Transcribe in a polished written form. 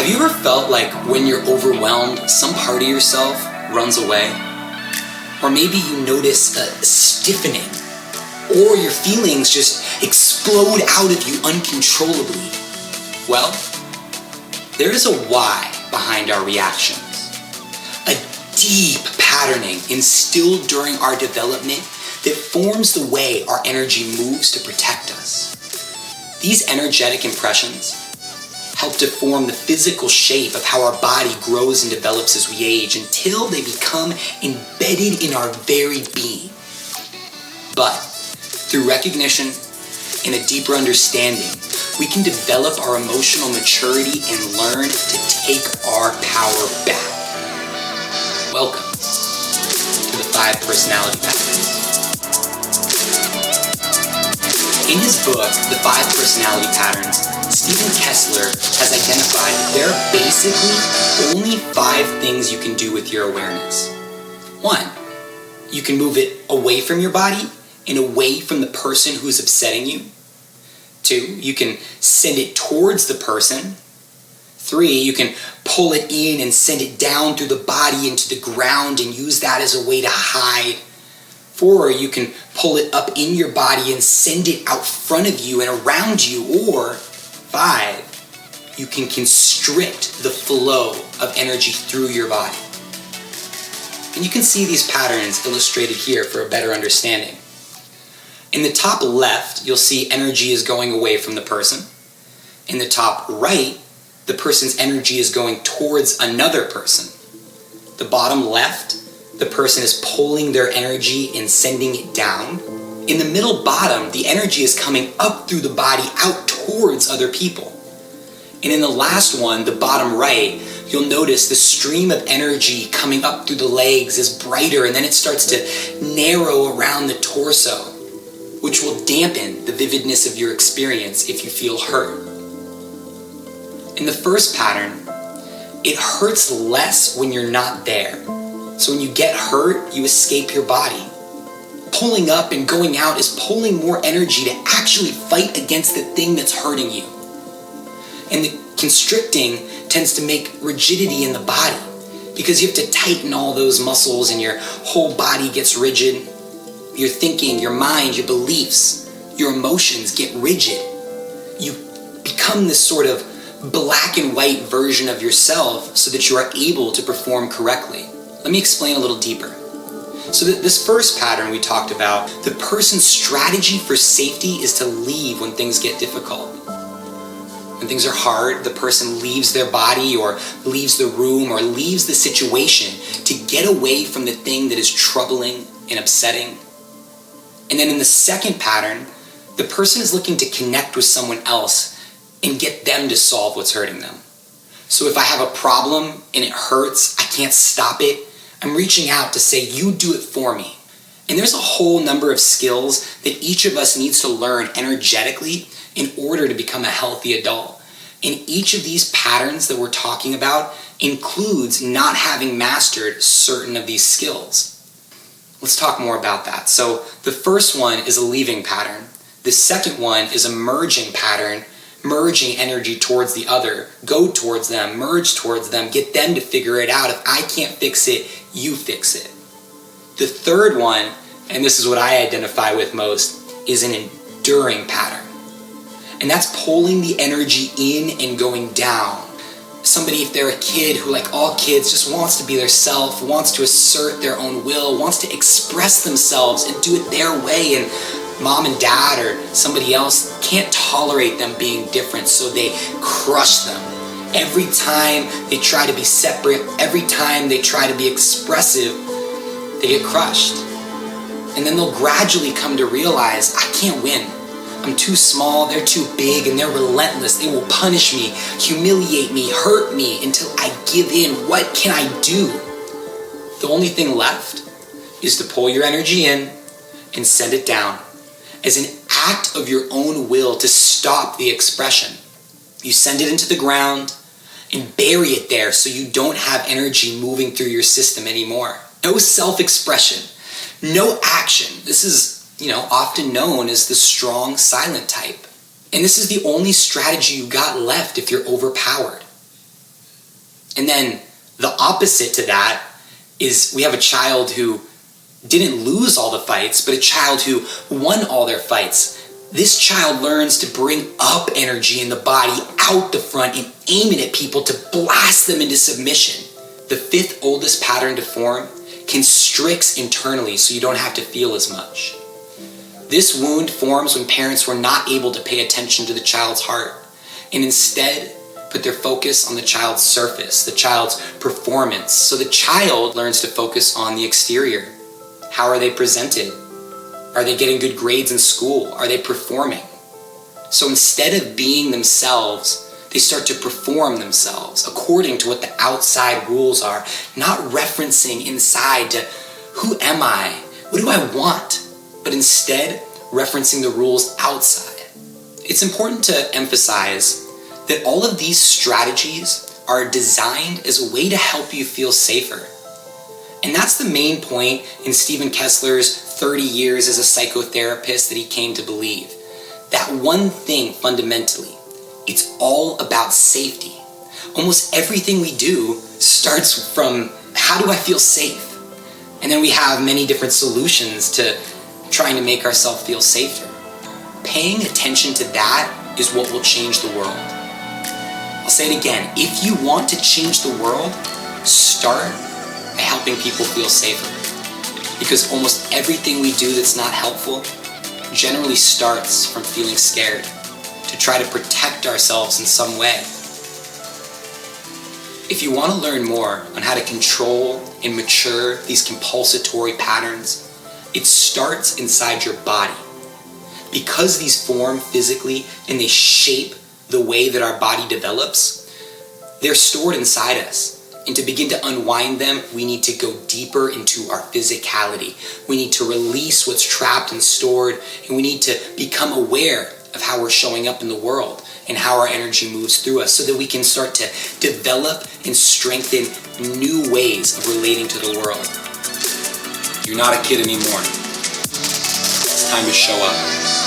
Have you ever felt like when you're overwhelmed, some part of yourself runs away? Or maybe you notice a stiffening, or your feelings just explode out of you uncontrollably. Well, there is a why behind our reactions. A deep patterning instilled during our development that forms the way our energy moves to protect us. These energetic impressions help to form the physical shape of how our body grows and develops as we age until they become embedded in our very being. But through recognition and a deeper understanding, we can develop our emotional maturity and learn to take our power back. Welcome to the 5 personality patterns. In his book, The 5 Personality Patterns, Stephen Kessler has identified that there are basically only 5 things you can do with your awareness. 1, you can move it away from your body and away from the person who's upsetting you. 2, you can send it towards the person. 3, you can pull it in and send it down through the body into the ground and use that as a way to hide. 4, you can pull it up in your body and send it out front of you and around you. Or 5, you can constrict the flow of energy through your body. And you can see these patterns illustrated here for a better understanding. In the top left, you'll see energy is going away from the person. In the top right, the person's energy is going towards another person. The bottom left, the person is pulling their energy and sending it down. In the middle bottom, the energy is coming up through the body out towards other people. And in the last one, the bottom right, you'll notice the stream of energy coming up through the legs is brighter, and then it starts to narrow around the torso, which will dampen the vividness of your experience if you feel hurt. In the first pattern, it hurts less when you're not there. So when you get hurt, you escape your body. Pulling up and going out is pulling more energy to actually fight against the thing that's hurting you. And the constricting tends to make rigidity in the body because you have to tighten all those muscles and your whole body gets rigid. Your thinking, your mind, your beliefs, your emotions get rigid. You become this sort of black and white version of yourself so that you are able to perform correctly. Let me explain a little deeper. So this first pattern we talked about, the person's strategy for safety is to leave when things get difficult. When things are hard, the person leaves their body or leaves the room or leaves the situation to get away from the thing that is troubling and upsetting. And then in the second pattern, the person is looking to connect with someone else and get them to solve what's hurting them. So if I have a problem and it hurts, I can't stop it, I'm reaching out to say, you do it for me. And there's a whole number of skills that each of us needs to learn energetically in order to become a healthy adult. And each of these patterns that we're talking about includes not having mastered certain of these skills. Let's talk more about that. So the first one is a leaving pattern. The second one is a merging pattern, merging energy towards the other, go towards them, merge towards them, get them to figure it out. If I can't fix it, you fix it. The third one, and this is what I identify with most, is an enduring pattern. And that's pulling the energy in and going down. Somebody, if they're a kid who, like all kids, just wants to be their self, wants to assert their own will, wants to express themselves and do it their way, and mom and dad or somebody else can't tolerate them being different, so they crush them. Every time they try to be separate, every time they try to be expressive, they get crushed. And then they'll gradually come to realize, I can't win. I'm too small, they're too big, and they're relentless. They will punish me, humiliate me, hurt me until I give in. What can I do? The only thing left is to pull your energy in and send it down as an act of your own will to stop the expression. You send it into the ground and bury it there so you don't have energy moving through your system anymore. No self-expression, no action. This is, often known as the strong silent type. And this is the only strategy you got left if you're overpowered. And then the opposite to that is we have a child who didn't lose all the fights, but a child who won all their fights. This child learns to bring up energy in the body out the front and aim it at people to blast them into submission. The fifth oldest pattern to form constricts internally so you don't have to feel as much. This wound forms when parents were not able to pay attention to the child's heart and instead put their focus on the child's surface, the child's performance. So the child learns to focus on the exterior. How are they presented? Are they getting good grades in school? Are they performing? So instead of being themselves, they start to perform themselves according to what the outside rules are, not referencing inside to who am I? What do I want? But instead referencing the rules outside. It's important to emphasize that all of these strategies are designed as a way to help you feel safer. And that's the main point in Stephen Kessler's 30 years as a psychotherapist that he came to believe. That one thing fundamentally, it's all about safety. Almost everything we do starts from how do I feel safe? And then we have many different solutions to trying to make ourselves feel safer. Paying attention to that is what will change the world. I'll say it again, if you want to change the world, start by helping people feel safer. Because almost everything we do that's not helpful generally starts from feeling scared, to try to protect ourselves in some way. If you want to learn more on how to control and mature these compulsory patterns, it starts inside your body. Because these form physically and they shape the way that our body develops, they're stored inside us. And to begin to unwind them, we need to go deeper into our physicality. We need to release what's trapped and stored, and we need to become aware of how we're showing up in the world and how our energy moves through us so that we can start to develop and strengthen new ways of relating to the world. You're not a kid anymore. It's time to show up.